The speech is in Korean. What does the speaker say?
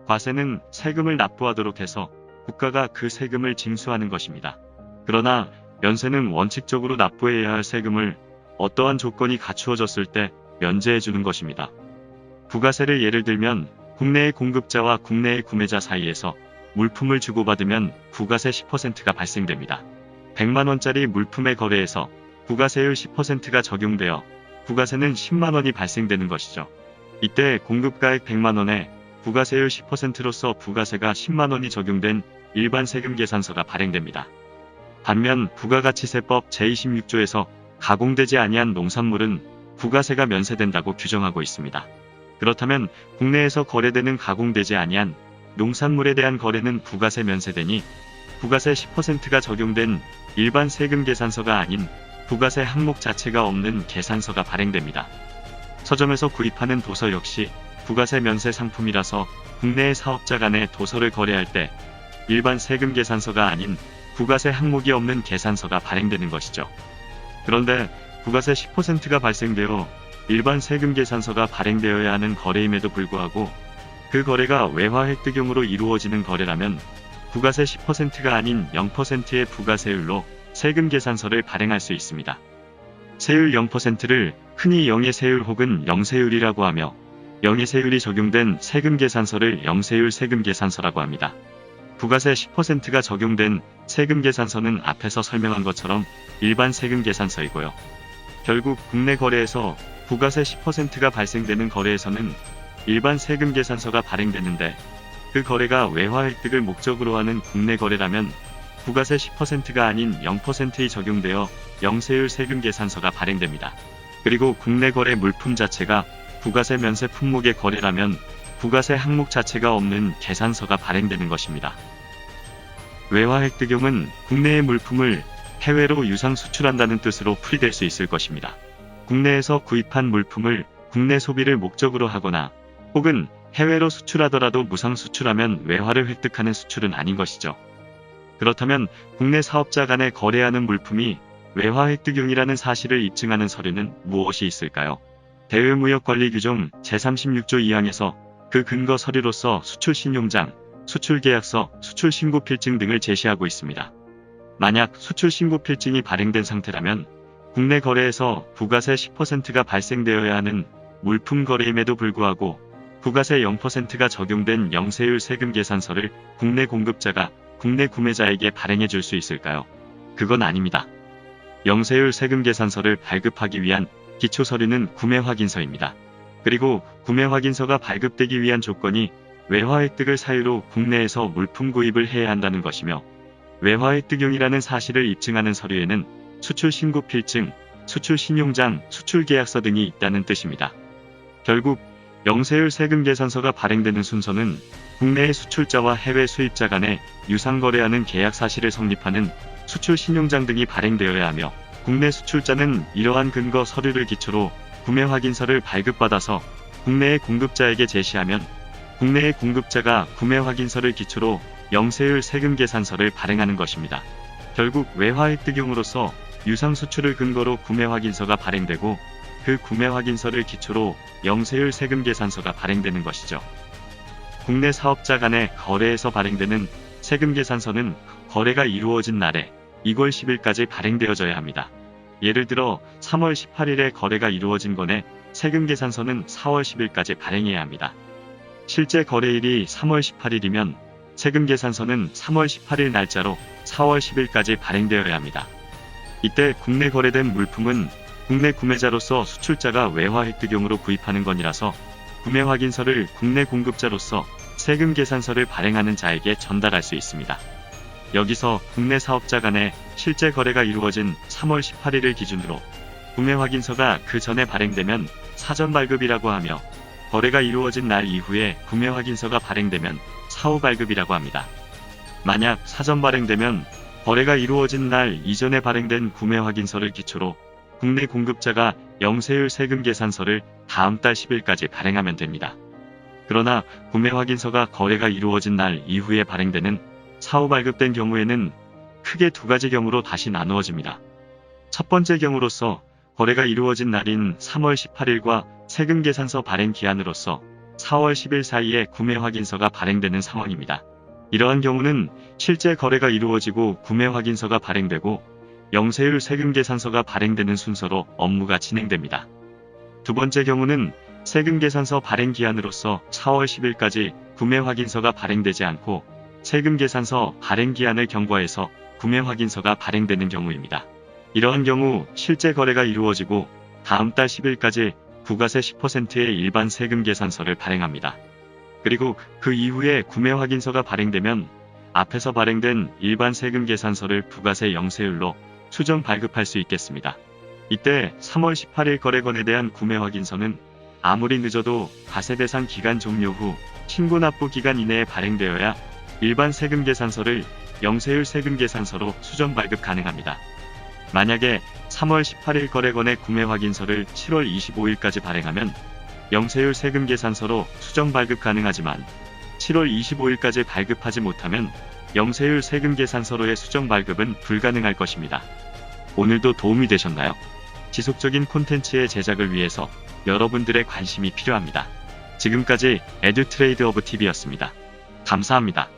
과세는 세금을 납부하도록 해서 국가가 그 세금을 징수하는 것입니다. 그러나 면세는 원칙적으로 납부해야 할 세금을 어떠한 조건이 갖추어졌을 때 면제해 주는 것입니다. 부가세를 예를 들면 국내의 공급자와 국내의 구매자 사이에서 물품을 주고받으면 부가세 10%가 발생됩니다. 100만원짜리 물품의 거래에서 부가세율 10%가 적용되어 부가세는 10만원이 발생되는 것이죠. 이때 공급가액 100만원에 부가세율 10%로서 부가세가 10만원이 적용된 일반 세금 계산서가 발행됩니다. 반면 부가가치세법 제26조에서 가공되지 아니한 농산물은 부가세가 면세된다고 규정하고 있습니다. 그렇다면 국내에서 거래되는 가공되지 아니한 농산물에 대한 거래는 부가세 면세되니 부가세 10%가 적용된 일반 세금 계산서가 아닌 부가세 항목 자체가 없는 계산서가 발행됩니다. 서점에서 구입하는 도서 역시 부가세 면세 상품이라서 국내의 사업자 간에 도서를 거래할 때 일반 세금 계산서가 아닌 부가세 항목이 없는 계산서가 발행되는 것이죠. 그런데 부가세 10%가 발생되어 일반 세금 계산서가 발행되어야 하는 거래임에도 불구하고 그 거래가 외화 획득용으로 이루어지는 거래라면 부가세 10%가 아닌 0%의 부가세율로 세금 계산서를 발행할 수 있습니다. 세율 0%를 흔히 영예세율 혹은 영세율이라고 하며 영예세율이 적용된 세금 계산서를 영세율 세금 계산서라고 합니다. 부가세 10%가 적용된 세금 계산서는 앞에서 설명한 것처럼 일반 세금 계산서이고요. 결국 국내 거래에서 부가세 10%가 발생되는 거래에서는 일반 세금 계산서가 발행되는데 그 거래가 외화 획득을 목적으로 하는 국내 거래라면 부가세 10%가 아닌 0%이 적용되어 영세율 세금 계산서가 발행됩니다. 그리고 국내 거래 물품 자체가 부가세 면세 품목의 거래라면 부가세 항목 자체가 없는 계산서가 발행되는 것입니다. 외화 획득용은 국내의 물품을 해외로 유상 수출한다는 뜻으로 풀이될 수 있을 것입니다. 국내에서 구입한 물품을 국내 소비를 목적으로 하거나 혹은 해외로 수출하더라도 무상 수출하면 외화를 획득하는 수출은 아닌 것이죠. 그렇다면 국내 사업자 간에 거래하는 물품이 외화 획득용이라는 사실을 입증하는 서류는 무엇이 있을까요? 대외무역관리규정 제36조 2항에서 그 근거 서류로서 수출신용장, 수출계약서, 수출신고필증 등을 제시하고 있습니다. 만약 수출신고필증이 발행된 상태라면 국내 거래에서 부가세 10%가 발생되어야 하는 물품 거래임에도 불구하고 부가세 0%가 적용된 영세율 세금 계산서를 국내 공급자가 국내 구매자에게 발행해 줄 수 있을까요? 그건 아닙니다. 영세율 세금 계산서를 발급하기 위한 기초 서류는 구매 확인서입니다. 그리고 구매 확인서가 발급되기 위한 조건이 외화 획득을 사유로 국내에서 물품 구입을 해야 한다는 것이며 외화 획득용이라는 사실을 입증하는 서류에는 수출신고필증, 수출신용장, 수출계약서 등이 있다는 뜻입니다. 결국 영세율 세금 계산서가 발행되는 순서는 국내의 수출자와 해외 수입자 간에 유상거래하는 계약 사실을 성립하는 수출신용장 등이 발행되어야 하며 국내 수출자는 이러한 근거 서류를 기초로 구매 확인서를 발급받아서 국내의 공급자에게 제시하면 국내의 공급자가 구매 확인서를 기초로 영세율 세금 계산서를 발행하는 것입니다. 결국 외화 획득용으로서 유상 수출을 근거로 구매 확인서가 발행되고 그 구매 확인서를 기초로 영세율 세금 계산서가 발행되는 것이죠. 국내 사업자 간의 거래에서 발행되는 세금 계산서는 거래가 이루어진 날에 2월 10일까지 발행되어져야 합니다. 예를 들어 3월 18일에 거래가 이루어진 건에 세금 계산서는 4월 10일까지 발행해야 합니다. 실제 거래일이 3월 18일이면 세금 계산서는 3월 18일 날짜로 4월 10일까지 발행되어야 합니다. 이때 국내 거래된 물품은 국내 구매자로서 수출자가 외화 획득용으로 구입하는 건이라서 구매 확인서를 국내 공급자로서 세금 계산서를 발행하는 자에게 전달할 수 있습니다. 여기서 국내 사업자 간에 실제 거래가 이루어진 3월 18일을 기준으로 구매 확인서가 그 전에 발행되면 사전 발급이라고 하며 거래가 이루어진 날 이후에 구매 확인서가 발행되면 사후 발급이라고 합니다. 만약 사전 발행되면 거래가 이루어진 날 이전에 발행된 구매 확인서를 기초로 국내 공급자가 영세율 세금 계산서를 다음 달 10일까지 발행하면 됩니다. 그러나 구매 확인서가 거래가 이루어진 날 이후에 발행되는 사후 발급된 경우에는 크게 두 가지 경우로 다시 나누어집니다. 첫 번째 경우로서 거래가 이루어진 날인 3월 18일과 세금 계산서 발행 기한으로서 4월 10일 사이에 구매 확인서가 발행되는 상황입니다. 이러한 경우는 실제 거래가 이루어지고 구매 확인서가 발행되고 영세율 세금계산서가 발행되는 순서로 업무가 진행됩니다. 두 번째 경우는 세금계산서 발행 기한으로서 4월 10일까지 구매 확인서가 발행되지 않고 세금계산서 발행 기한을 경과해서 구매 확인서가 발행되는 경우입니다. 이러한 경우 실제 거래가 이루어지고 다음 달 10일까지 부가세 10%의 일반 세금계산서를 발행합니다. 그리고 그 이후에 구매 확인서가 발행되면 앞에서 발행된 일반 세금계산서를 부가세 영세율로 수정 발급할 수 있겠습니다. 이때 3월 18일 거래건에 대한 구매 확인서는 아무리 늦어도 과세 대상 기간 종료 후 신고 납부 기간 이내에 발행되어야 일반 세금계산서를 영세율 세금계산서로 수정 발급 가능합니다. 만약에 3월 18일 거래건의 구매 확인서를 7월 25일까지 발행하면 영세율 세금계산서로 수정 발급 가능하지만 7월 25일까지 발급하지 못하면 영세율 세금계산서로의 수정 발급은 불가능할 것입니다. 오늘도 도움이 되셨나요? 지속적인 콘텐츠의 제작을 위해서 여러분들의 관심이 필요합니다. 지금까지 에듀트레이드오브TV였습니다. 감사합니다.